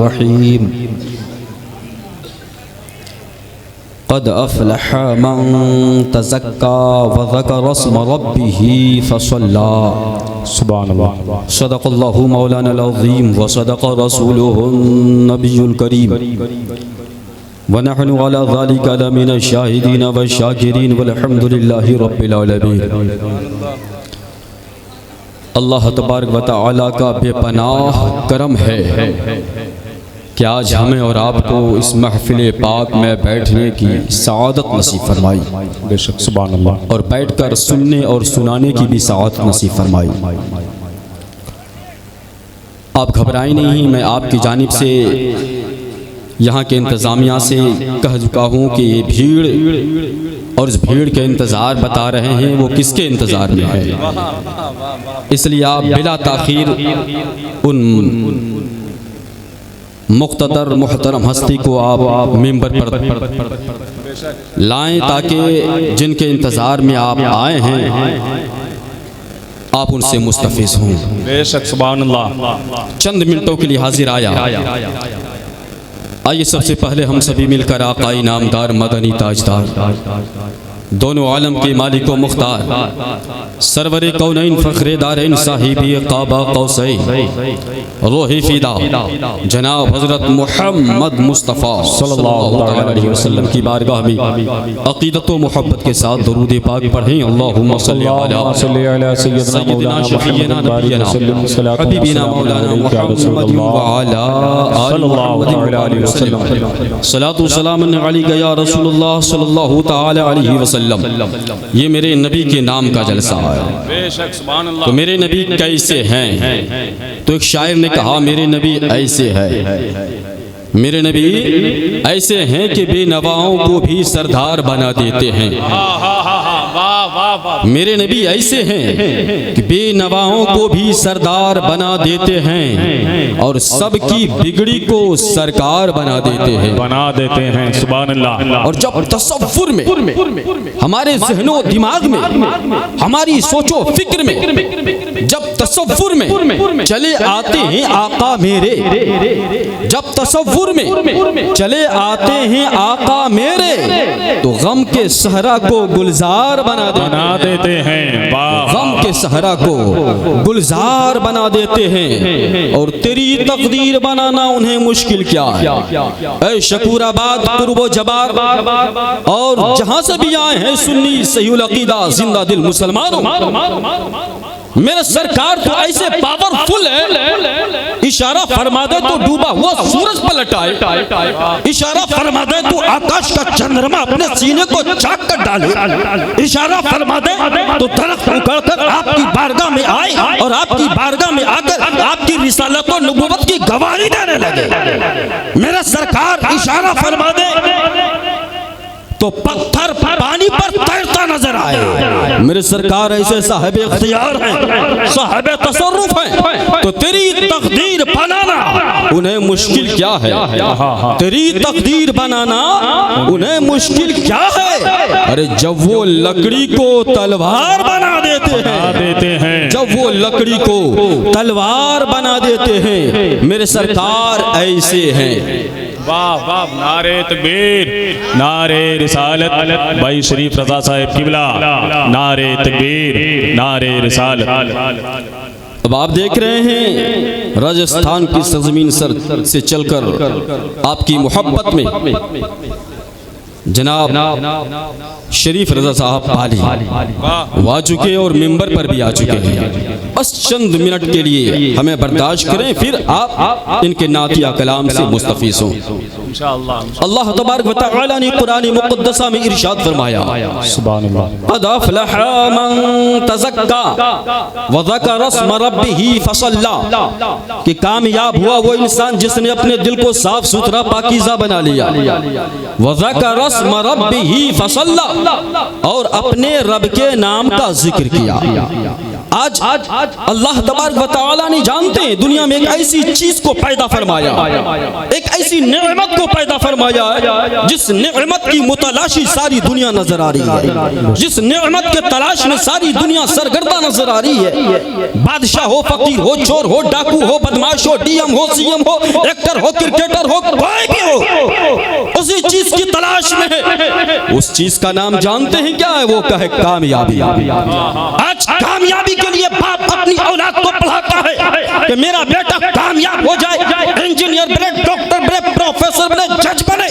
रहीम क़द अफ़लह मन तज़क्का व ज़करा अस्म रब्बिही फ़सल्ला। सुब्हानल्लाह। सदक़ल्लाहु मौलाना अज़ीम व सदक़ रसूलुहुन नबियुल करीम व नहनु अला ज़ालिका लमिन शाहिदीन व शाकिरीन वल्हम्दुलिल्लाहि रब्बिल आलमीन। अल्लाह तबारक व तआला का बेपनाह करम है कि आज हमें और आपको इस महफिल पाक में बैठने की सआदत नसीब फरमाई। बेशक सुभान अल्लाह। और बैठकर सुनने और सुनाने की भी सआदत नसीब फरमाई। आप घबराएं नहीं, मैं आपकी जानिब से यहाँ के इंतज़ामिया से कह चुका हूँ कि ये भीड़ और इस भीड़ के इंतज़ार बता रहे हैं वो किसके इंतज़ार में है, इसलिए आप बिला ताख़ीर उन मुख्तदर मुहतरम हस्ती को आप मिंबर पर लाएं ताकि जिनके इंतज़ार में आप आए हैं आप उनसे मुस्तफ़िज़ हों। बेशक सुभान अल्लाह। चंद मिनटों के लिए हाजिर आया। आइए सबसे पहले हम सभी मिलकर आकाई नामदार मदनी ताजदार दोनों आलम के मालिक व मुख्तार सरवरे कौनैन फ़ख्रे दारैन साहिबी क़ाबा कौसैन रूही फ़िदा जनाब हज़रत मुहम्मद मुस्तफ़ा सल्लल्लाहु अलैहि वसल्लम की बारगाह में अक़ीदत व मोहब्बत के साथ दरूद पाक पढ़ें। अल्लाहुम्मा सल्लि अला सय्यिदना शफ़ीना नबियना हबीबिना मौलाना मुहम्मद व अला आलिहि वसल्लम सलातु व सलाम अलैका या रसूलुल्लाह सल्लल्लाहु तआला अलैहि वसल्लम। ये मेरे नबी के नाम का जलसा है। तो मेरे नबी कैसे हैं? तो एक शायर ने कहा मेरे नबी ऐसे है, मेरे नबी ऐसे हैं कि बेनवाओं को भी सरदार बना देते हैं। मेरे नबी ऐसे हैं कि बेनवाओं को भी सरदार बना देते हैं और सबकी बिगड़ी को सरकार बना देते हैं सुभान अल्लाह। और जब तसव्वुर में हमारे ज़हनो दिमाग में हमारी सोचो फिक्र में जब तसव्वुर में चले आते हैं आका मेरे, जब तसव्वुर में चले आते हैं आका मेरे तो गम के सहरा को गुलजार बना देते हैं। गम के सहरा को गुलजार बना देते हैं और तेरी तकदीर बनाना उन्हें मुश्किल क्या है। ऐ शकूराबाद पूर्व जबार और जहां से भी आए हैं सुन्नी सहीउल अकीदा जिंदा दिल मुसलमानों, मेरा सरकार तो ऐसे पावरफुल है, इशारा फरमा दे तो डूबा हुआ सूरज पलट आए, इशारा फरमा दे तो आकाश का चंद्रमा अपने सीने को चाक कर डाले, इशारा फरमा दे तो दरख्त उखड़कर आपकी बारगाह में आए और आपकी बारगाह में आकर आपकी रिसालत और नबूवत की गवाही देने लगे। मेरा सरकार इशारा फरमा दे तो पत्थर पानी पर तैरता नजर आए। मेरे सरकार ऐसे साहिब इख्तियार हैं, साहिब तसर्रुफ हैं, तो तेरी तकदीर बनाना उन्हें मुश्किल क्या है। तेरी तकदीर बनाना उन्हें मुश्किल क्या है। अरे जब वो लकड़ी को तलवार बना देते हैं, जब वो लकड़ी को तलवार बना देते हैं, मेरे सरकार ऐसे हैं। वाह वाह, नारे तकबीर, नारे रिसालत, भाई शरीफ रजा साहब किबला, नारे तकबीर, नारे रिसालत। अब आप देख रहे हैं राजस्थान की सरजमीन सर से चलकर आपकी मोहब्बत में जनाब शरीफ रजा साहब पाली आ चुके और मिंबर पर भी आ चुके हैं। बस चंद मिनट के लिए हमें बर्दाश्त करें, फिर आप इनके नातिया कलाम से मुस्तफीज हों इंशाअल्लाह। अल्लाह तबारक व तआला ने कुरान मुक़द्दसा में इरशाद फरमाया सुभान अल्लाह, क़द अफ़लह मन तज़क्का व ज़करा अस्म रब्बिही फ़सल्ला, कि कामयाब हुआ वो इंसान जिसने अपने दिल को साफ सुथरा पाकीज़ा बना लिया, व ज़करा अस्म रब्बिही फ़सल्ला, और अपने रब के नाम का जिक्र किया। आज अल्लाह तबारक व तआला ने जानते हैं दुनिया में एक ऐसी चीज को पैदा फरमाया, एक ऐसी नेमत को पैदा फरमाया है जिस नेमत की मुतलाशी सारी दुनिया नजर आ रही है, जिस नेमत के तलाश में सारी दुनिया सरगर्दा नजर आ रही है। बादशाह हो, फकीर हो, चोर हो, डाकू हो, बदमाश हो, डीएम हो, सीएम हो, एक्टर हो, क्रिकेटर हो, कोई भी हो, उसी चीज की तलाश में है। उस चीज का नाम जानते हैं क्या है? वो कहे कामयाबी। आज कामयाबी के लिए बाप अपनी औलाद को पढ़ाता है कि मेरा बेटा कामयाब हो जाए, इंजीनियर बने, डॉक्टर बने, प्रोफेसर बने, जज बने,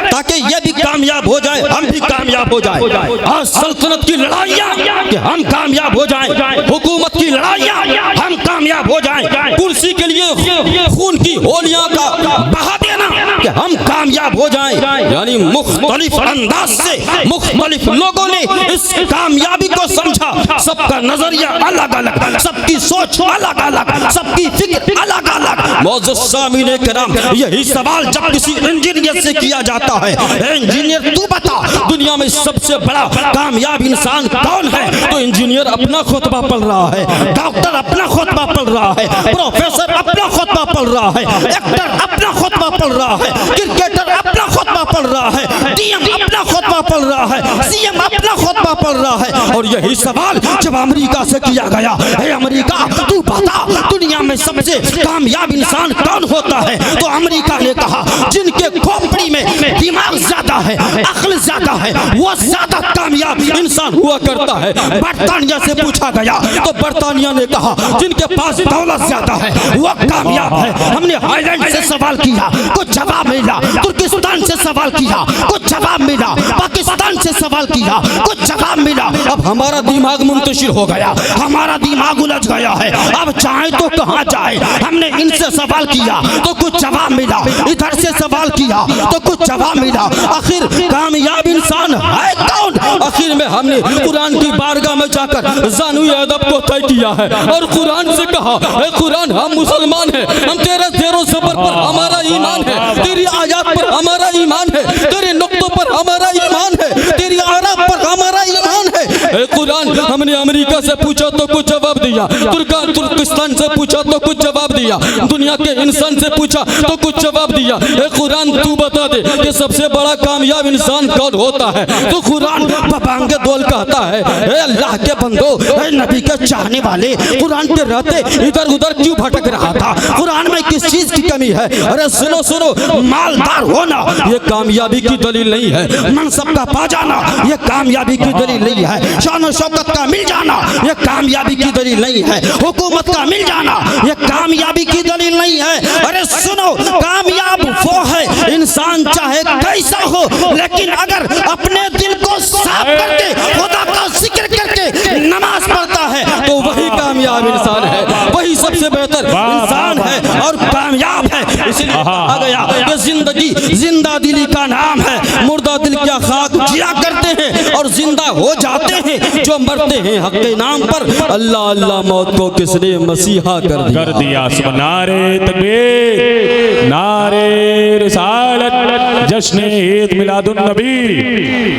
ताकि ये भी कामयाब हो जाए, हम भी कामयाब हो जाए। आज सल्तनत की लड़ाइयाँ कि हम कामयाब हो जाएं, हुकूमत की लड़ाइयाँ हम कामयाब हो जाएं, कुर्सी के लिए खून की होलियां का बहा देना कि हम कामयाब हो जाएं। यानी मुख्तलिफ अंदाज से मुख्तलिफ लोगों ने इस कामयाबी को समझा। सबका नजरिया अलग अलग, सबकी सोच अलग अलग, सबकी फिक्र अलग अलग। मौजूद सामीने कराम, यही सवाल जब किसी इंजीनियर से किया जाता है, इंजीनियर तू बता दुनिया में सबसे बड़ा कामयाब इंसान कौन है? तो इंजीनियर अपना खुतबा पढ़ रहा है, डॉक्टर अपना खुतबा पढ़ रहा है, प्रोफेसर अपना खुतबा पढ़ रहा है, एक्टर अपना खुतबा पढ़ रहा है, क्रिकेटर अपना खुतबा पढ़ रहा है, डीएम अपना खुतबा पढ़ रहा है, सीएम अपना खुतबा पढ़ रहा है। और यही सवाल जब अमेरिका से किया गया, हे अमेरिका तू बता दुनिया में सबसे कामयाब इंसान कौन होता है? तो अमेरिका ने कहा जिनके खोपड़ी में दिमाग ज्यादा है, अक्ल ज्यादा है, वो ज्यादा कामयाब इंसान हुआ करता है। बर्तानिया से पूछा गया तो बर्तानिया ने कहा जिनके पास दौलत ज्यादा है वो कामयाब है। हमने हाईलैंड से सवाल किया, कुछ जवाब मिला, तुर्किस्तान से सवाल किया, कुछ जवाब मिला, पाकिस्तान से सवाल किया, कुछ जवाब मिला। अब हमारा दिमाग मुंतशिर हो गया, हमारा दिमाग उलझ गया है, अब चाहे तो कहाँ जाए। हमने इनसे सवाल किया तो कुछ जवाब मिला, इधर से सवाल किया तो कुछ जवाब मिला। आखिर कामयाब इंसान है कौन? आखिर में हमने कुरान की बारगाह में जाकर ज़ानुए अदब को तय किया है और कुरान से कहा, ए कुरान हम मुसलमान हैं, हम तेरे ज़ेरो ज़बर पर हमारा ईमान है, तेरी आयत पर हमारा ईमान है, तेरे नुक्तों पर हमारा ईमान है, तेरी आराम पर हमारा ईमान है। ए कुरान हमने अमेरिका से पूछा तो कुछ जवाब दिया, तुर्किस्तान से पूछा तो कुछ जवाब दिया, दुनिया के इंसान से पूछा तो कुछ जवाब दिया। ए कुरान तू बता दे कि सबसे बड़ा कामयाब इंसान कौन होता है? तो कुरान बबांगे दोल कहता है, ए अल्लाह के बंदो, ए नबी के चाहने वाले, कुरान के रहते इधर उधर क्यों भटक रहा था? कुरान में किस चीज की कमी है? अरे सुनो सुनो, मालदार होना ये कामयाबी की दलील नहीं है, मनसब का पा जाना ये कामयाबी की दलील नहीं है, शान शौकत का मिल जाना ये कामयाबी की दलील नहीं है, हुकूमत का मिल जाना ये कामयाबी की दलील नहीं है। अरे सुनो, कामयाब वो है इंसान चाहे कैसा हो, लेकिन अगर अपने दिल को साफ करके खुदा का जिक्र करके नमाज पढ़ता है तो वही कामयाब इंसान है, वही सबसे बेहतर इंसान है और कामयाब है। इसलिए कहा गया कि जिंदगी जिंदा दिली का नाम है, मुर्दा दिल क्या खाक जिया करते हैं और जिंदा हो जाते हैं जो मरते हैं हक के नाम पर। अल्लाह अल्लाह मौत को किसने मसीहा कर दिया। नारे तकबीर, नारे रिसालत, जश्न ईद मिलादुन नबी,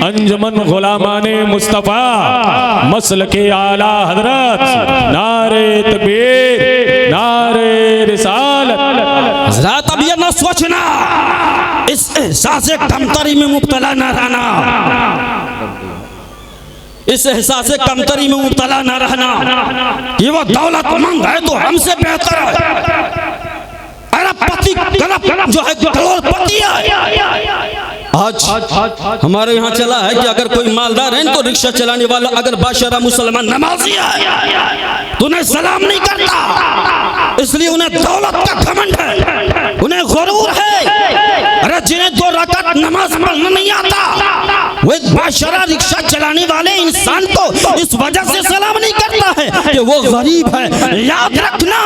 अंजुमन गुलामाने मुस्तफा, मसलके आला हजरत, नारे तकबीर, नारे रिसालत। हजरत अब ये न सोचना, इस एहसास कमतरी में मुब्तला न रहना, इस एहसास कमतरी में मुब्तला न रहना कि वो दौलतमंद है तो हमसे बेहतर है, अरबपति जो है करोड़पति है। आज हमारे यहाँ चला है कि अगर कोई मालदार है तो रिक्शा चलाने वाला अगर बादशाह मुसलमान नमाजी है तो उन्हें सलाम नहीं करता, इसलिए उन्हें दौलत का घमंड है, उन्हें गुरूर है। अरे जिन्हें 2 रकात नमाज पढ़ना नहीं आता वो एक बादशाह रिक्शा चलाने वाले इंसान को इस वजह से सलाम नहीं करता है कि वो गरीब है। याद रखना,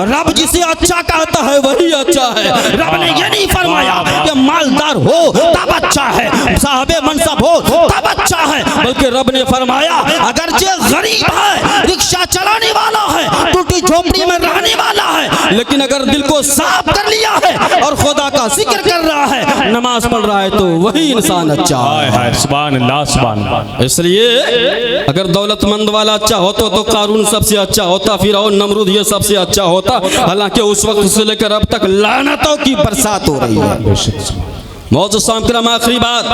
रब जिसे अच्छा कहता है वही अच्छा है। रब ने ये नहीं फरमाया कि मालदार हो तब अच्छा है, साहबे मनसब हो तब अच्छा है, बल्कि रब ने फरमाया अगर जो गरीब है, रिक्शा चलाने वाला है, टूटी झोपड़ी में रहने वाला है, लेकिन अगर दिल को साफ कर लिया है और खुदा का जिक्र कर रहा है, नमाज पढ़ रहा है तो वही इंसान अच्छा हाय है। हाय सुभान अल्लाह सुभान अल्लाह। इसलिए अगर दौलतमंद वाला अच्छा होता तो कारून सबसे अच्छा होता, फिरौन नमरूद ये सबसे अच्छा होता। हालांकि उस वक्त से लेकर अब तक लानतों की बरसात हो रही है। मौजूद करम आखिरी बात,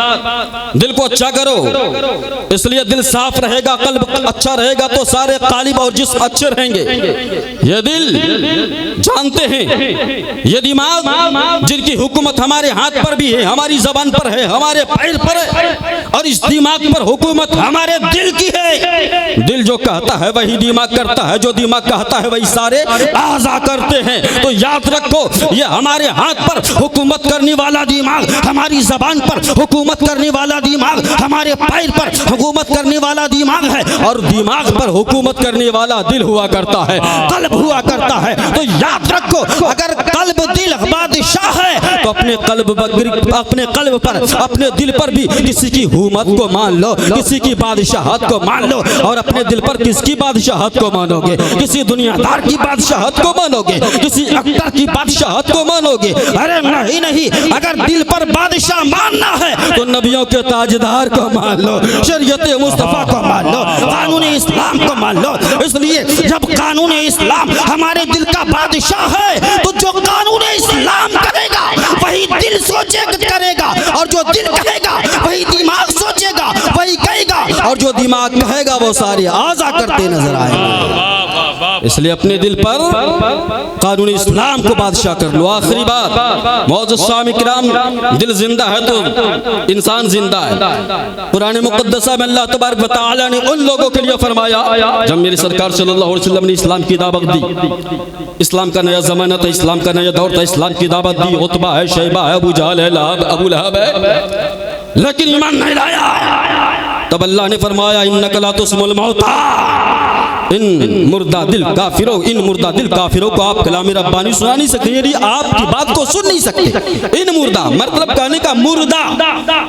दिल को अच्छा करो, इसलिए दिल साफ रहेगा, कल्ब अच्छा रहेगा तो सारे कालिब और जिस्म अच्छे रहेंगे। ये दिल जानते हैं, ये दिमाग जिनकी हुकूमत हमारे हाथ पर भी है, हमारी जबान पर है, हमारे पैर पर है, और इस दिमाग पर हुकूमत हमारे दिल की है। दिल जो कहता है वही दिमाग करता है, जो दिमाग कहता है वही सारे आज़ा करते हैं। तो याद रखो, ये हमारे हाथ पर हुकूमत करने वाला दिमाग, हमारी जबान पर हुकूमत करने वाला दिमाग, हमारे पैर पर हुकूमत करने वाला दिमाग है, और दिमाग पर हुकूमत करने वाला दिल हुआ करता है, कल्ब हुआ करता है। तो याद रखो, अगर कल्ब दिल बादशाह है तो अपने कल्ब पर, अपने दिल पर भी किसी की हुकूमत को मान लो, किसी की बादशाहत को मान लो। और अपने दिल पर किसकी बादशाहत को मानोगे? किसी दुनियादार की बादशाहत को मानोगे? किसी अख्तर की बादशाहत को मानोगे? अरे नहीं नहीं, अगर दिल पर बादशाह मानना है तो नबियों के ताजदार को मान लो, शरीयत मुस्तफा को मान लो, कानून इस्लाम को मान लो। इसलिए जब कानून इस्लाम हमारे दिल का बादशाह है तो जो कानून इस्लाम करेगा वही दिल करेगा, और जो दिल कहेगा वही दिमाग सोचेगा, वही कहेगा, और जो दिमाग कहेगा वो सारे आज़ा करते नजर आएंगे। इसलिए अपने दिल पर कानून इस्लाम को बादशाह कर लो। आखिरी बात, मौजूद सामी किराम, दिल जिंदा है तो इंसान जिंदा है। कुरान मुक़द्दसा में अल्लाह तबारक व तआला ने उन लोगों के लिए फरमाया, जब मेरे सरकार सल्लल्लाहु अलैहि वसल्लम ने इस्लाम की दावत दी, इस्लाम का नया ज़माना था, इस्लाम का नया दौर था, इस्लाम की दावत दी, उतबा है, शैबा है, अबू जहल है, अबू लहब है, लेकिन ईमान नहीं लाया। तब अल्लाह ने फरमाया, इन्नका ला तुस्मिउल मौता, इन मुर्दा दिल काफिरों को आप कलाम रब्बानी सुना नहीं सकते, यानी आपकी बात को सुन नहीं सकते। इन मुर्दा मतलब कहने का मुर्दा,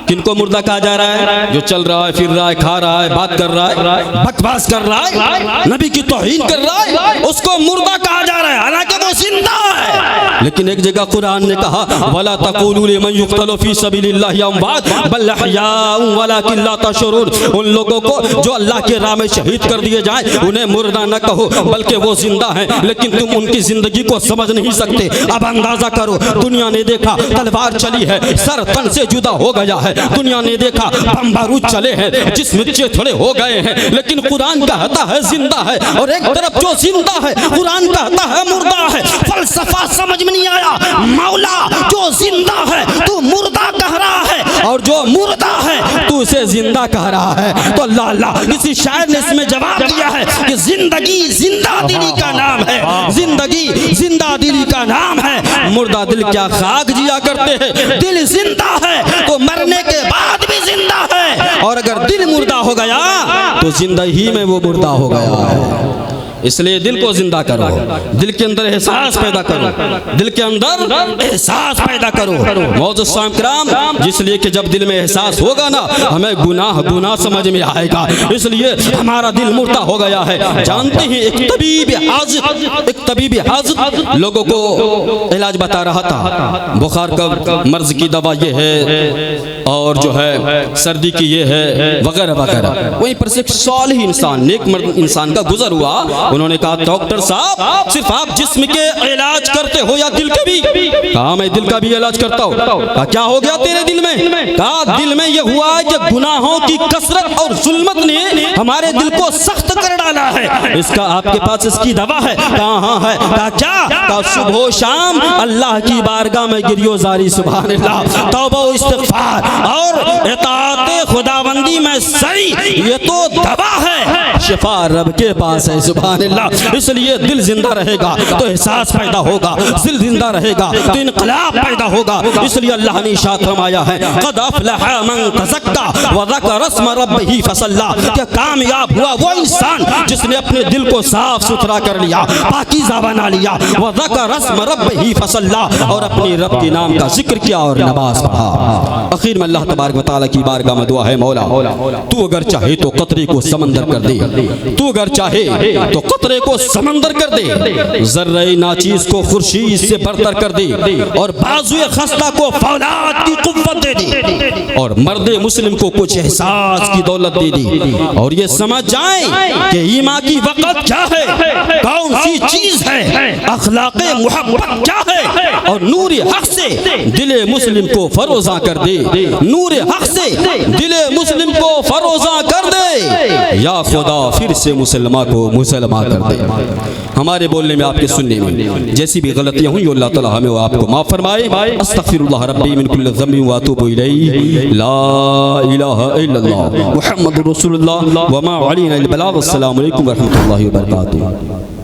किनको मुर्दा कहा जा रहा है? जो चल रहा है, फिर रहा है, खा रहा है, बात कर रहा है, बकवास कर रहा है, नबी की तौहीन कर रहा है, उसको मुर्दा कहा जा रहा है, हालांकि वो जिंदा है। लेकिन एक जगह कुरान ने कहा, वला तक़ूलू लिमन युक़तलू फी सबीलिल्लाहि अमवात बल अहयाउन वलाकिन ला तशऊरून। उन लोगों को जो अल्लाह के राह में शहीद कर दिए जाए उन्हें मुर्दा न कहो, बल्कि वो जिंदा हैं, लेकिन तुम उनकी जिंदगी को समझ नहीं सकते। अब अंदाजा करो, दुनिया ने देखा तलवार चली है, सर तन से जुदा हो गया है, दुनिया ने देखा बम बारूद चले हैं, जिस्म थोड़े हो गए हैं, लेकिन कुरान कहता है जिंदा है। और एक तरफ जो जिंदा है कुरान कहता है मुर्दा है। फलसफा समझ में नहीं आया, मौला जो जिंदा है तू मुर्दा कह रहा है, और जो मुर्दा है तू उसे जिंदा कह रहा है। तो अल्लाह अल्लाह, किसी शायर ने इसमें जवाब दिया है कि जिंदगी जिंदा दिली का नाम है, जिंदगी जिंदा दिली का नाम है। मुर्दा दिल क्या खाक जिया करते हैं? दिल जिंदा है तो मरने के बाद भी जिंदा है, और अगर दिल मुर्दा हो गया तो जिंदगी में वो मुर्दा हो गया है। इसलिए दिल को जिंदा करो, दिल के अंदर एहसास पैदा करो, दिल के अंदर एहसास पैदा करो। मौजूद साम किराम, जिसलिए कि जब दिल में एहसास होगा ना, हमें गुनाह समझ में आएगा। इसलिए हमारा दिल मुर्दा हो गया है। जानते हैं एक तबीब हाजिर लोगों को इलाज बता रहा था, बुखार का मर्ज की दवा ये है, और जो है सर्दी की ये है, वगैरह वगैरह। वहीं पर से एक सालिह इंसान, नेक मर्द इंसान का गुजर हुआ। उन्होंने कहा, डॉक्टर साहब सिर्फ आप जिस्म के इलाज करते हो या दिल के भी? कहा, मैं दिल का भी इलाज करता हूँ। कहा, क्या हो गया तेरे दिल में? कहा, दिल में यह हुआ है कि गुनाहों की कसरत और जुल्मत ने हमारे दिल को सख्त कर डाला है। इसका आपके पास इसकी दवा है? कहा, हाँ है। कहा, क्या? कहा, सुबह शाम अल्लाह की बारगाह में गिरियोजारी, सुभान अल्लाह, तौबा इस्तिग़फ़ार और इताअत खुदाबंदी में सही, ये तो दवा है, शिफा रब के पास है, सुभान अल्लाह। इसलिए दिल जिंदा रहेगा तो एहसास पैदा होगा, दिल जिंदा रहेगा तो इनकलाब पैदा होगा। इसलिए अल्लाह ने इरशाद फरमाया है, क़द अफ़लह मन तज़क्का व ज़करा अस्म रब्बिही फसल्ला, कि कामयाब हुआ वो इंसान जिसने अपने दिल को साफ सुथरा कर लिया, पाकीज़ा बना लिया, व ज़करा अस्म रब्बिही फसल्ला, और अपने रब के नाम का जिक्र किया और नमाज पढ़ा। आखिर में अल्लाह तबारक व तआला की बारगाह में दुआ है, मौला तू अगर चाहे तो कतरे को समंदर कर दे, तू अगर चाहे तो कतरे को समंदर कर दे, जर्रे नाचीज को खुर्शीद से बरतर कर दे, और बाजुए खस्ता को फौलाद की कुव्वत दे दे, और मर्दे मुस्लिम को कुछ एहसास की दौलत दे दी, और ये समझ जाए कि ईमान की वक़्त क्या है, कौन सी चीज है, अखलाक़े मोहब्बत क्या है, और नूर हक से दिले मुस्लिम को फरोजा कर दे, नूर हक से दिले मुस्लिम को फरोजा कर दे, या खुदा फिर से मुसलमान को मुसलमान कर दे। हमारे बोलने में, आपके सुनने में जैसी भी गलतियां हुई, अल्लाह ताला हमें और आपको माफ फरमाए। अस्तगफिरुल्लाह रब्बी मिन कुल्लि ज़म्बिन व अतूबु इलैहि, ला इलाहा इल्लल्लाह मुहम्मदुर रसूलुल्लाह व मा अलैना इल्लल बलाग। अस्सलामु अलैकुम व रहमतुल्लाहि व बरकातुहू।